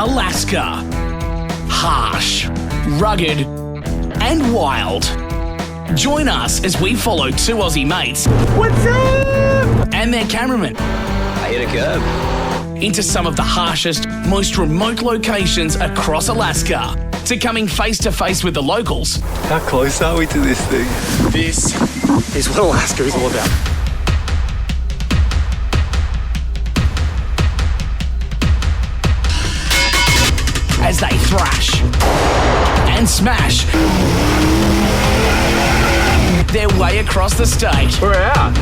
Alaska. Harsh, rugged, and wild. Join us as we follow two Aussie mates. What's up? And their cameraman. I hit a curb. Into some of the harshest, most remote locations across Alaska. To coming face to face with the locals. How close are we to this thing? This is what Alaska is all about. As they thrash and smash their way across the state. We're out.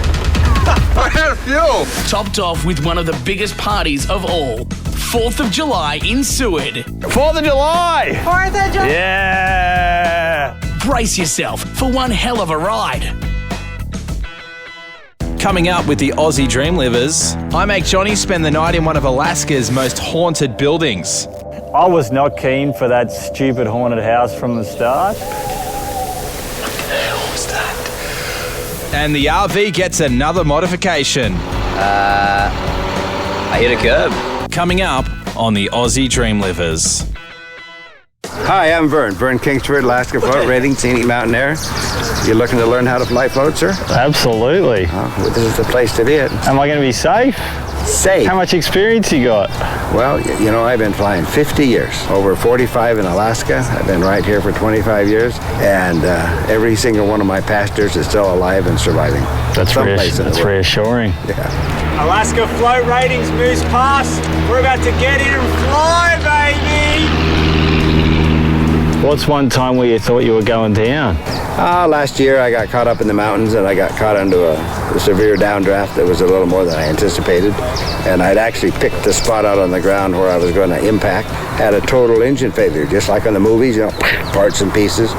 We're out of fuel. Topped off with one of the biggest parties of all, 4th of July in Seward. 4th of July. 4th of July. Yeah. Brace yourself for one hell of a ride. Coming up with the Aussie Dreamlivers, I make Jonny spend the night in one of Alaska's most haunted buildings. I was not keen for that stupid haunted house from the start. And the RV gets another modification. I hit a curb. Coming up on the Aussie Dreamlivers. Hi, I'm Vern Kingsford, Alaska Float Rating, Scenic Mountain Air. You looking to learn how to fly float, sir? Absolutely. Well, this is the place to be at. Am I going to be safe? Safe. How much experience you got? Well, you know, I've been flying 50 years, over 45 in Alaska. I've been right here for 25 years, and every single one of my passengers is still alive and surviving. That's reassuring. Yeah. Alaska Float Ratings moves past. We're about to get in and fly, baby! What's one time where you thought you were going down? Last year I got caught up in the mountains and I got caught into a severe downdraft that was a little more than I anticipated. And I'd actually picked the spot out on the ground where I was going to impact. Had a total engine failure, just like on the movies, you know, parts and pieces.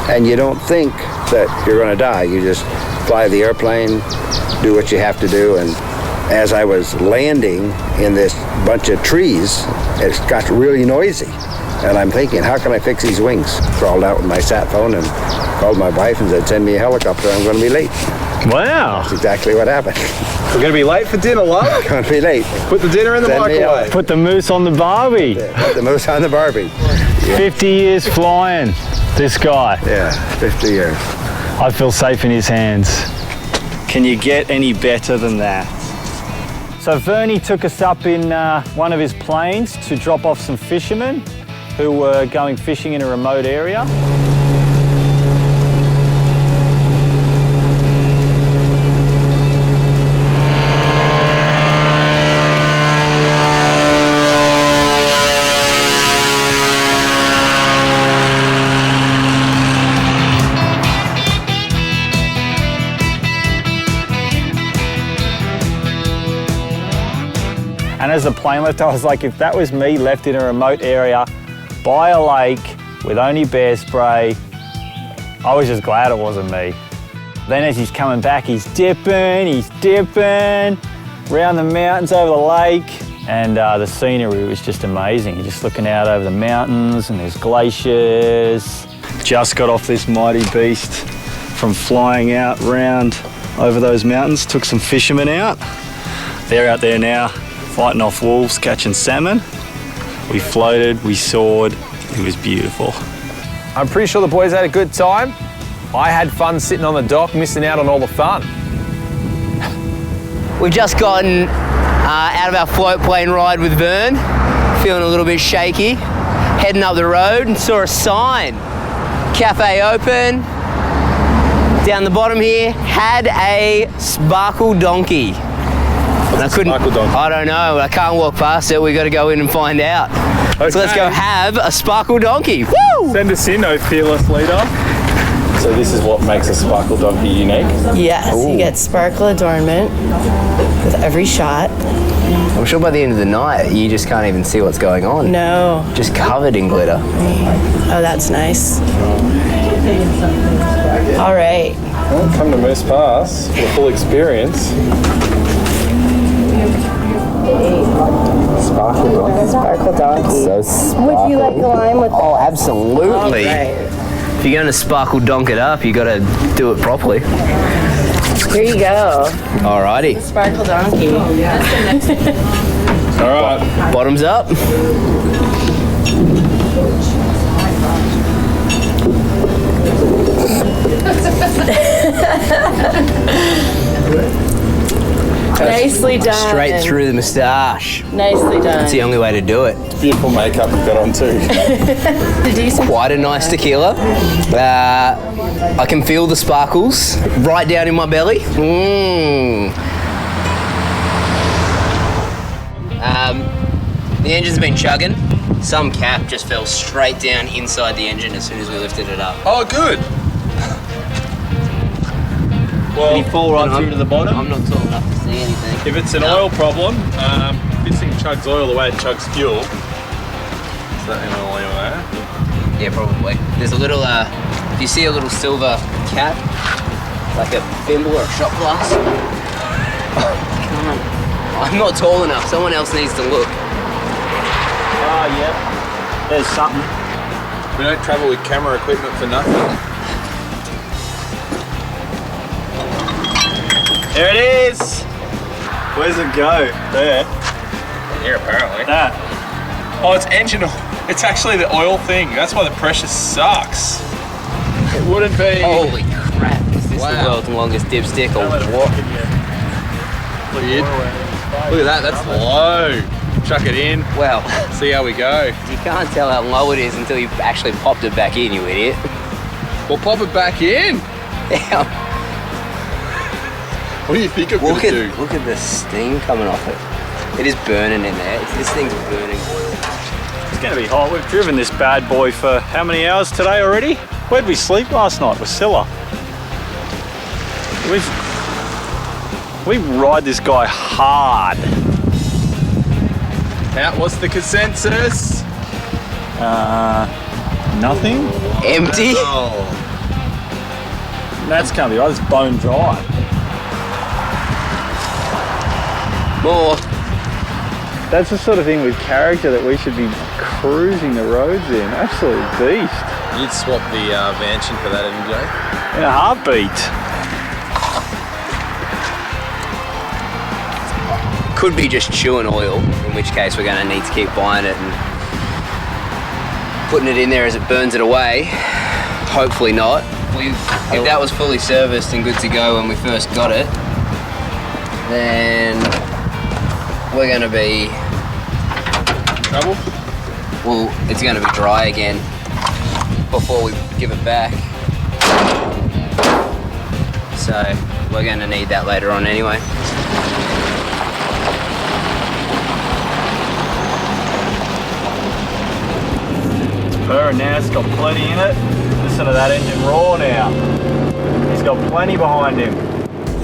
And you don't think that you're going to die. You just fly the airplane, do what you have to do. And as I was landing in this bunch of trees, it got really noisy. And I'm thinking, how can I fix these wings? Crawled out with my sat phone and called my wife and said, send me a helicopter, I'm going to be late. Wow. That's exactly what happened. We're going to be late for dinner, love. Going to be late. Put the dinner in the microwave. Put the moose on the barbie. Yeah, put the moose on the barbie. Yeah. 50 years flying, this guy. Yeah, 50 years. I feel safe in his hands. Can you get any better than that? So Vernie took us up in one of his planes to drop off some fishermen who were going fishing in a remote area. And as the plane left, I was like, if that was me left in a remote area by a lake with only bear spray, I was just glad it wasn't me. Then as he's coming back, he's dipping around the mountains over the lake, and the scenery was just amazing. You're just looking out over the mountains and there's glaciers. Just got off this mighty beast from flying out round over those mountains, took some fishermen out. They're out there now fighting off wolves, catching salmon. We floated, we soared, it was beautiful. I'm pretty sure the boys had a good time. I had fun sitting on the dock, missing out on all the fun. We've just gotten out of our float plane ride with Vern, feeling a little bit shaky, heading up the road and saw a sign. Cafe open, down the bottom here, had a sparkle donkey. I don't know, I can't walk past it, we got to go in and find out. Okay. So let's go have a sparkle donkey. Woo! Send us in, oh fearless leader. So this is what makes a sparkle donkey unique? Yes, you get sparkle adornment with every shot. I'm sure by the end of the night, you just can't even see what's going on. No. Just covered in glitter. Oh, that's nice. All right. Well, come to Moose Pass for full experience. Sparkle donkey. So sparkle. Would you like the lime with? Oh, absolutely. Right. If you're going to sparkle donk it up, you got to do it properly. Here you go. Alrighty. Sparkle donkey. All right. Bottoms up. Nicely done. Straight through the moustache. Nicely done. That's the only way to do it. Beautiful makeup you've got on too. Quite a nice tequila. I can feel the sparkles right down in my belly. The engine's been chugging. Some cap just fell straight down inside the engine as soon as we lifted it up. Oh, good. Well, Did he fall right through to the bottom? I'm not tall enough to see anything. if it's an oil problem, this thing chugs oil the way it chugs fuel. Is that in oil there? Yeah, probably. There's a little, if you see a little silver cap, like a thimble or a shot glass. Come on. I'm not tall enough. Someone else needs to look. Oh, yeah. There's something. We don't travel with camera equipment for nothing. There it is. Where's it go? There. Here, apparently. That. Oh, it's engine oil. It's actually the oil thing. That's why the pressure sucks. It wouldn't be. Holy crap. Is this the world's longest dipstick or what? Weird. Look at that, that's low. Chuck it in. Well, See how we go. you can't tell how low it is until you've actually popped it back in, you idiot. We'll pop it back in. What do you think I'm going to do? Look at the steam coming off it. It is burning in there. This thing's burning oil. It's going to be hot. We've driven this bad boy for how many hours today already? Where'd we sleep last night? With Scylla. We ride this guy hard. Now, what's the consensus? Nothing? Empty? Oh. That's going to be right. It's bone dry. More. That's the sort of thing with character that we should be cruising the roads in. Absolute beast. You'd swap the Vanshin for that, hadn't you, Jay? In a heartbeat. Could be just chewing oil, in which case we're going to need to keep buying it and putting it in there as it burns it away. Hopefully not. If that was fully serviced and good to go when we first got it, then we're going to be... Trouble? Well, it's going to be dry again before we give it back. So we're going to need that later on anyway. Purring now, it's got plenty in it. Listen to that engine roar now. He's got plenty behind him.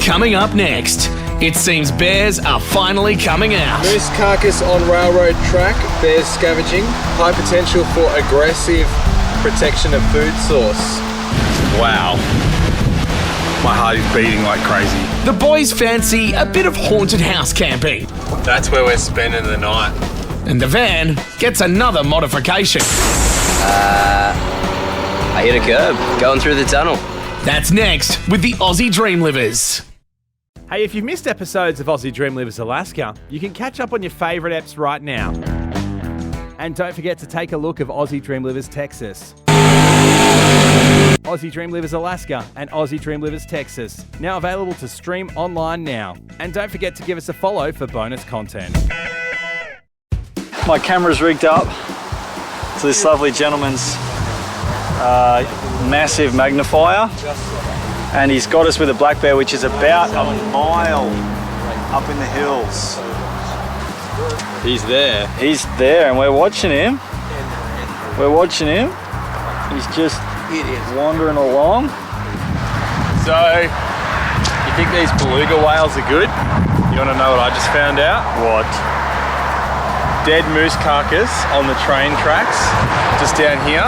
Coming up next, it seems bears are finally coming out. Moose carcass on railroad track, bears scavenging, high potential for aggressive protection of food source. Wow. My heart is beating like crazy. The boys fancy a bit of haunted house camping, That's where we're spending the night. and the van gets another modification. I hit a curb going through the tunnel. That's next with the Aussie Dreamlivers. Hey, if you've missed episodes of Aussie Dreamlivers Alaska, you can catch up on your favourite eps right now. And don't forget to take a look of Aussie Dreamlivers Texas. Aussie Dreamlivers Alaska and Aussie Dreamlivers Texas, now available to stream online now. And don't forget to give us a follow for bonus content. My camera's rigged up to this lovely gentleman's massive magnifier, and he's got us with a black bear, which is about a mile up in the hills. He's there. He's there, and we're watching him. He's just wandering along. So, you think these beluga whales are good? You want to know what I just found out? What? Dead moose carcass on the train tracks, just down here.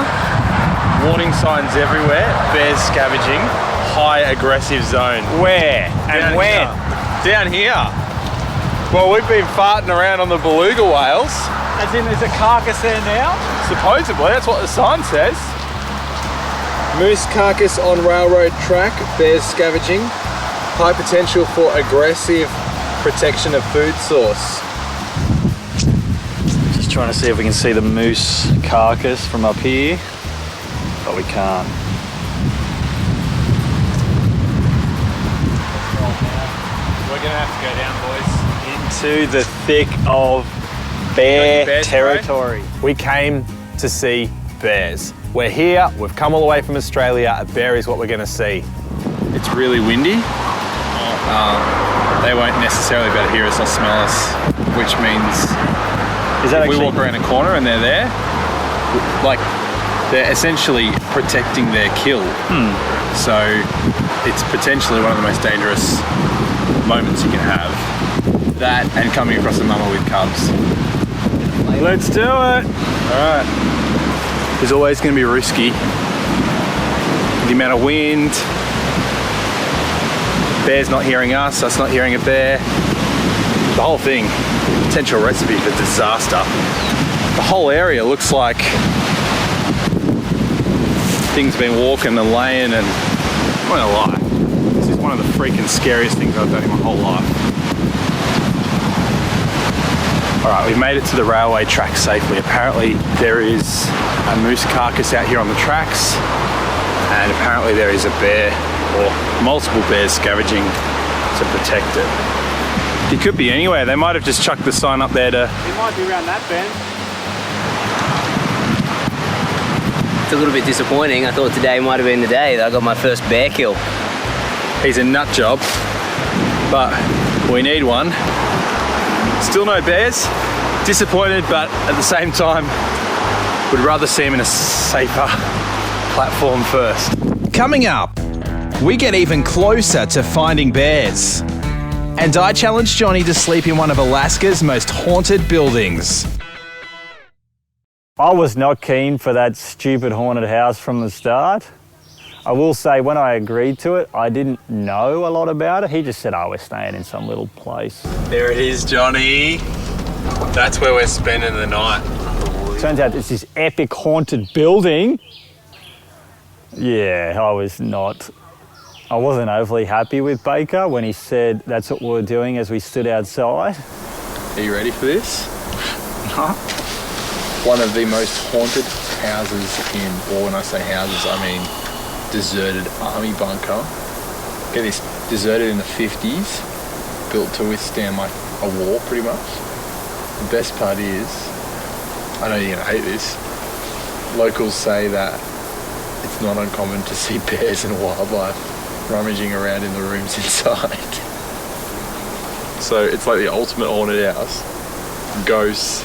Warning signs everywhere, bears scavenging, high aggressive zone. Where? And when? Down here. Well, we've been farting around on the beluga whales. As in, there's a carcass there now? Supposedly, that's what the sign says. Moose carcass on railroad track, bears scavenging, high potential for aggressive protection of food source. Just Just trying to see if we can see the moose carcass from up here, but we can't. We're gonna have to go down, boys. Into the thick of bear bear territory. We came to see bears. We're here, we've come all the way from Australia. A bear is what we're gonna see. It's really windy. They won't necessarily be able to hear us or smell us, which means if we walk around a corner and they're there, like they're essentially protecting their kill. So it's potentially one of the most dangerous moments you can have. That and coming across a mama with cubs. Let's do it. All right. It's always going to be risky. The amount of wind, bear's not hearing us not hearing a bear. The whole thing, potential recipe for disaster. The whole area looks like things been walking and laying, and I'm not gonna lie, this is one of the freaking scariest things I've done in my whole life. All right, we've made it to the railway track safely. Apparently there is a moose carcass out here on the tracks, and apparently there is a bear or multiple bears scavenging to protect it. It could be anywhere. They might have just chucked the sign up there to... It might be around that bend. It's a little bit disappointing. I thought today might have been the day that I got my first bear kill. He's a nut job, but we need one. Still no bears. Disappointed, but at the same time, would rather see him in a safer platform first. Coming up, we get even closer to finding bears. And I challenge Jonny to sleep in one of Alaska's most haunted buildings. I was not keen for that stupid haunted house from the start. I will say when I agreed to it, I didn't know a lot about it. He just said, oh, we're staying in some little place. There it is, Jonny. That's where we're spending the night. Turns out it's this epic haunted building. Yeah, I wasn't overly happy with Baker when he said that's what we were doing as we stood outside. Are you ready for this? No. One of the most haunted houses or when I say houses, I mean deserted army bunker. Get this, deserted in the 50s, built to withstand like a war pretty much. The best part is, I know you're gonna hate this, locals say that it's not uncommon to see bears and wildlife rummaging around in the rooms inside. So it's like the ultimate haunted house. Ghosts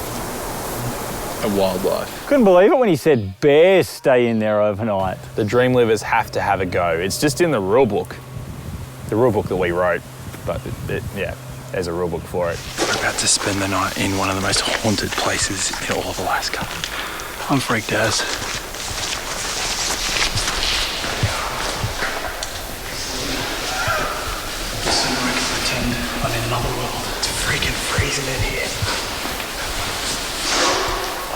and wildlife. Couldn't believe it when he said bears stay in there overnight. The Dreamlivers have to have a go. It's just in the rule book. The rule book that we wrote, but yeah, there's a rule book for it. We're about to spend the night in one of the most haunted places in all of Alaska. I'm freaked as. I'm in another world. It's freaking freezing in here.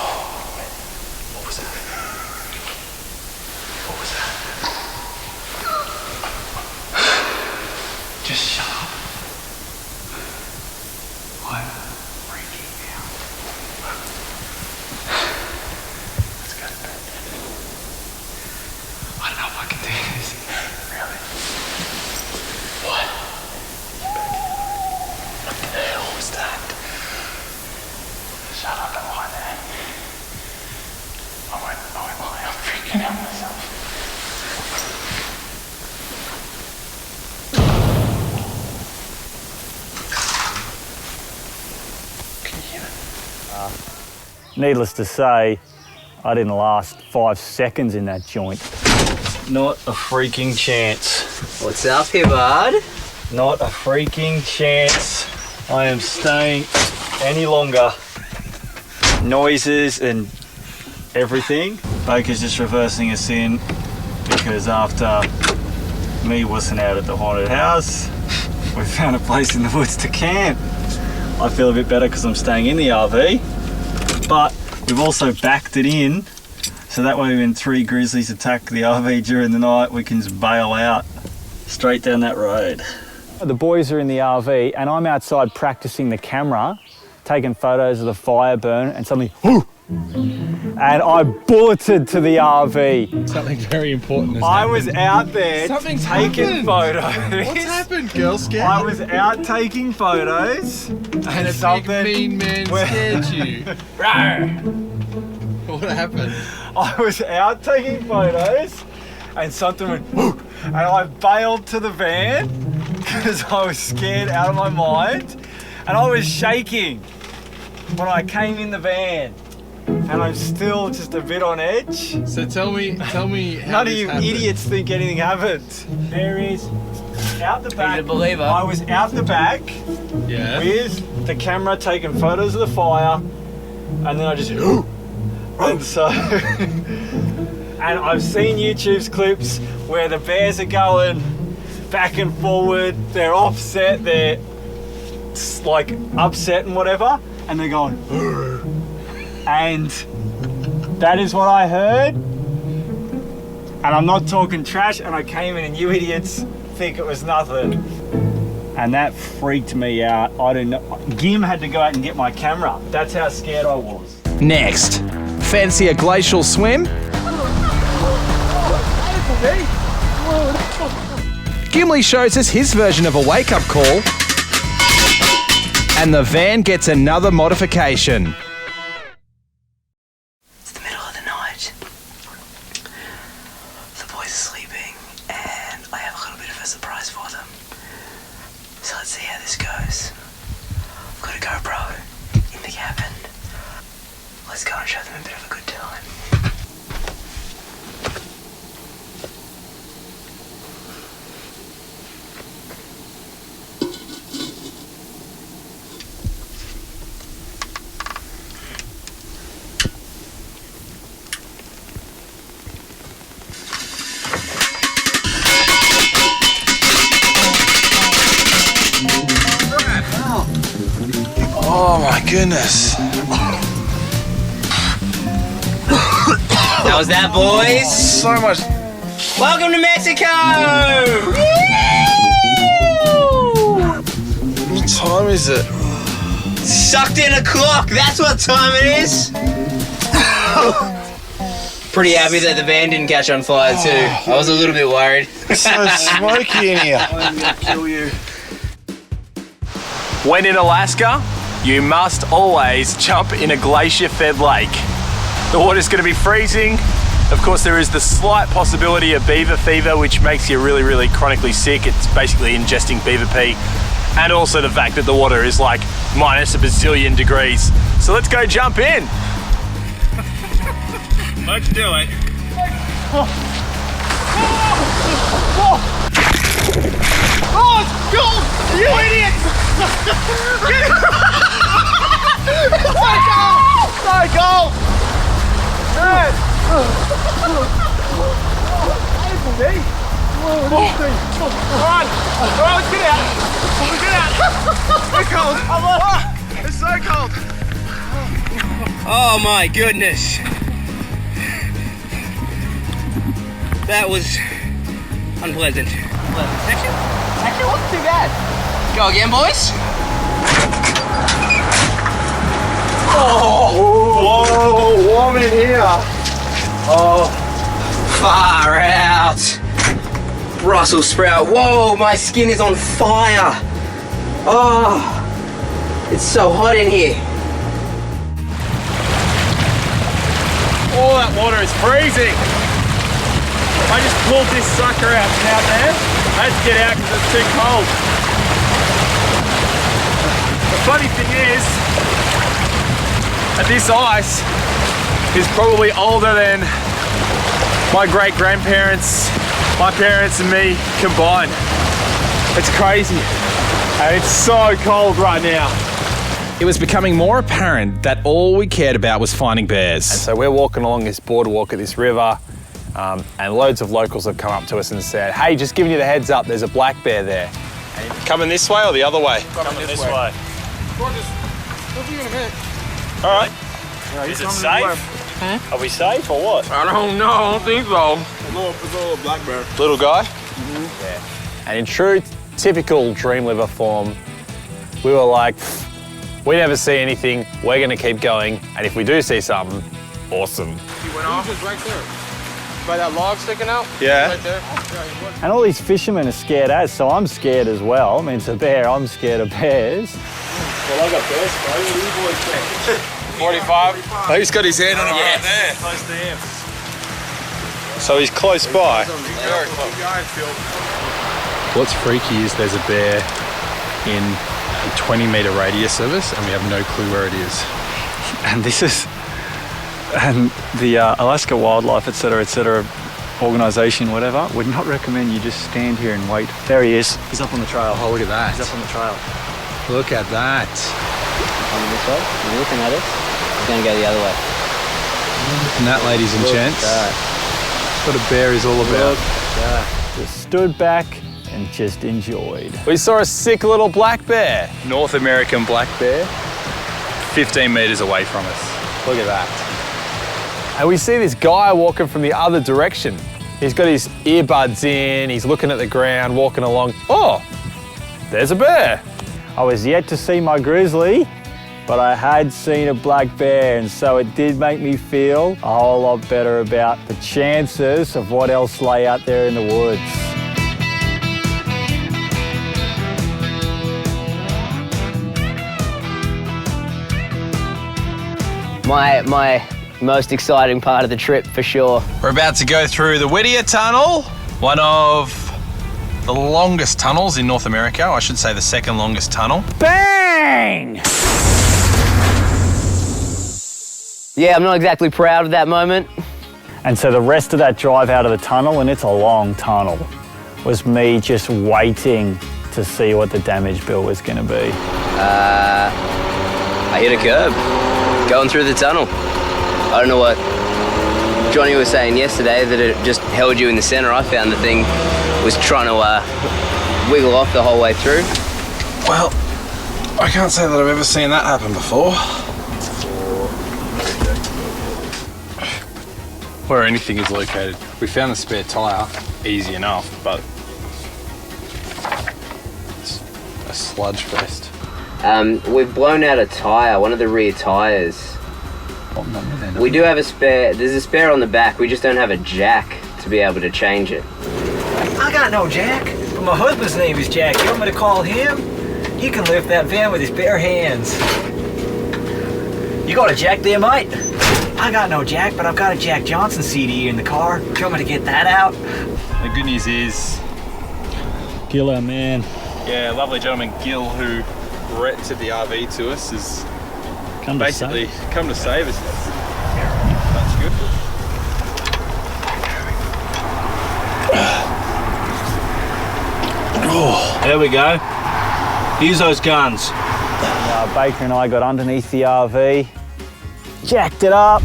Oh, man. What was that? What was that? Just shut up. I'm freaking out. Let's go to bed. I don't know if I can do this. Really? What? What the hell was that? Shut up and lie there. I won't lie, I'm freaking out myself. Can you hear it? Needless to say, I didn't last 5 seconds in that joint. Not a freaking chance. What's up, Hibbard? Not a freaking chance. I am staying any longer. Noises and everything. Baker's just reversing us in because after me wussing out at the haunted house, we found a place in the woods to camp. I feel a bit better because I'm staying in the RV, but we've also backed it in so that way when 3 grizzlies attack the RV during the night, we can just bail out straight down that road. The boys are in the RV and I'm outside practicing the camera taking photos of the fire burn, and suddenly, and I bulleted to the RV. Something very important has I happened. was out there Something's taking happened. photos. What's happened, Girl Scout? I was out taking photos, and a something. big mean man scared you. What happened? I was out taking photos, and something went, whoo, and I bailed to the van because I was scared out of my mind, and I was shaking when I came in the van, and I'm still just a bit on edge. So tell me how None of this you happened. idiots think anything happened. There is, out the back, He's a believer. I was out the back Yeah. with the camera taking photos of the fire, and then I just, and so, and I've seen YouTube's clips where the bears are going back and forward, they're offset, they're like upset and whatever, and they're going, and that is what I heard. And I'm not talking trash, and I came in and you idiots think it was nothing. And that freaked me out. I don't know. Gim had to go out and get my camera. That's how scared I was. Next, fancy a glacial swim? Gimli shows us his version of a wake-up call, and the van gets another modification. It's the middle of the night. The boys are sleeping, and I have a little bit of a surprise for them. So let's see how this goes. I've got a GoPro in the cabin. Let's go and show them a bit of a good time. Oh my goodness. How was that, boys? So much. Welcome to Mexico! What time is it? Sucked in a clock, that's what time it is. Pretty happy that the van didn't catch on fire too. I was a little bit worried. It's so smoky in here. I'm gonna kill you. When in Alaska, you must always jump in a glacier-fed lake. The water's going to be freezing. Of course, there is the slight possibility of beaver fever, which makes you really, really chronically sick. It's basically ingesting beaver pee. And also the fact that the water is like minus a bazillion degrees. So let's go jump in. Let's do it. Oh, it's cold! You idiots! So cold! So cold! Man! Painful, me. Alright, let's get out. Let's get out. It's cold. It's so cold. Oh my goodness. That was unpleasant. Actually wasn't too bad. Go again, boys. Oh, warm in here. Oh, far out. Brussels sprout. Whoa, my skin is on fire. Oh, it's so hot in here. All that water is freezing. I just pulled this sucker out there. I had to get out because it's too cold. The funny thing is that this ice is probably older than my great-grandparents, my parents and me combined. It's crazy. And it's so cold right now. It was becoming more apparent that all we cared about was finding bears. So we're walking along this boardwalk at this river, and loads of locals have come up to us and said, hey, just giving you the heads up, there's a black bear there. Coming this way or the other way? Coming this way. All right. Is it safe? Are we safe or what? I don't know. I don't think so. It's a little black bear. Little guy? And in true, typical Dreamliver form, we were like, We never see anything. We're gonna keep going. And if we do see something, awesome. He went off. Just right there. By that log sticking out? Yeah. Right there. And all these fishermen are scared as, so I'm scared as well. I mean, it's a bear, I'm scared of bears. Well, I got bears, bro. What do you boys think? 45. Oh, he's got his hand on it right there. Close to him. So he's close by. Very close. What's freaky is there's a bear in a 20-metre radius of us and we have no clue where it is. And this is, and the Alaska Wildlife, etc., organisation, whatever, would not recommend you just stand here and wait. There he is. He's up on the trail. Oh, look at that. He's up on the trail. Look at that. On this way, you're looking at it. It's going to go the other way. And that, ladies and gents, that's what a bear is all about. Just stood back and just enjoyed. We saw a sick little black bear. North American black bear, 15 metres away from us. Look at that. And we see this guy walking from the other direction. He's got his earbuds in, he's looking at the ground, walking along. Oh, there's a bear. I was yet to see my grizzly, but I had seen a black bear, and so it did make me feel a whole lot better about the chances of what else lay out there in the woods. My most exciting part of the trip, for sure. We're about to go through the Whittier Tunnel, one of the longest tunnels in North America. I should say the second longest tunnel. Bang! Yeah, I'm not exactly proud of that moment. And so the rest of that drive out of the tunnel, and it's a long tunnel, was me just waiting to see what the damage bill was going to be. I hit a curb going through the tunnel. I don't know what Jonny was saying yesterday, that it just held you in the center. I found the thing was trying to wiggle off the whole way through. Well, I can't say that I've ever seen that happen before. Where anything is located. We found the spare tyre, easy enough, but it's a sludge fest. We've blown out a tyre, one of the rear tyres. We do have a spare, there's a spare on the back, we just don't have a jack to be able to change it. I got no jack, but my husband's name is Jack. You want me to call him? He can lift that van with his bare hands. You got a jack there, mate? I got no jack, but I've got a Jack Johnson CD in the car. Do you want me to get that out? The good news is, Gil, our man. yeah, lovely gentleman Gil, who rented the RV to us, is basically come to save us. That's good. Oh, there we go. Use those guns. Baker and I got underneath the RV, jacked it up.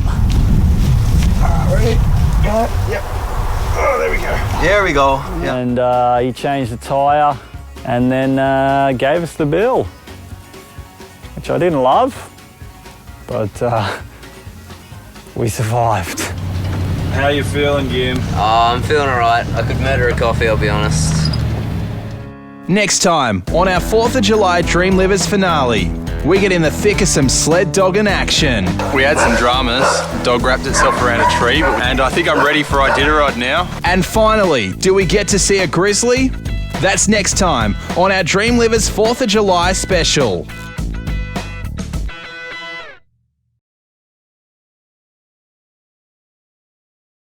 Ready? Got it? Yep. Oh, there we go. There we go. Yep. And he changed the tyre and then gave us the bill, which I didn't love, but we survived. How you feeling, Gim? Oh, I'm feeling alright. I could murder a coffee, I'll be honest. Next time on our 4th of July Dreamlivers finale, we get in the thick of some sled dogging action. We had some dramas. Dog wrapped itself around a tree, and I think I'm ready for Iditarod now. And finally, do we get to see a grizzly? That's next time on our Dreamlivers 4th of July special.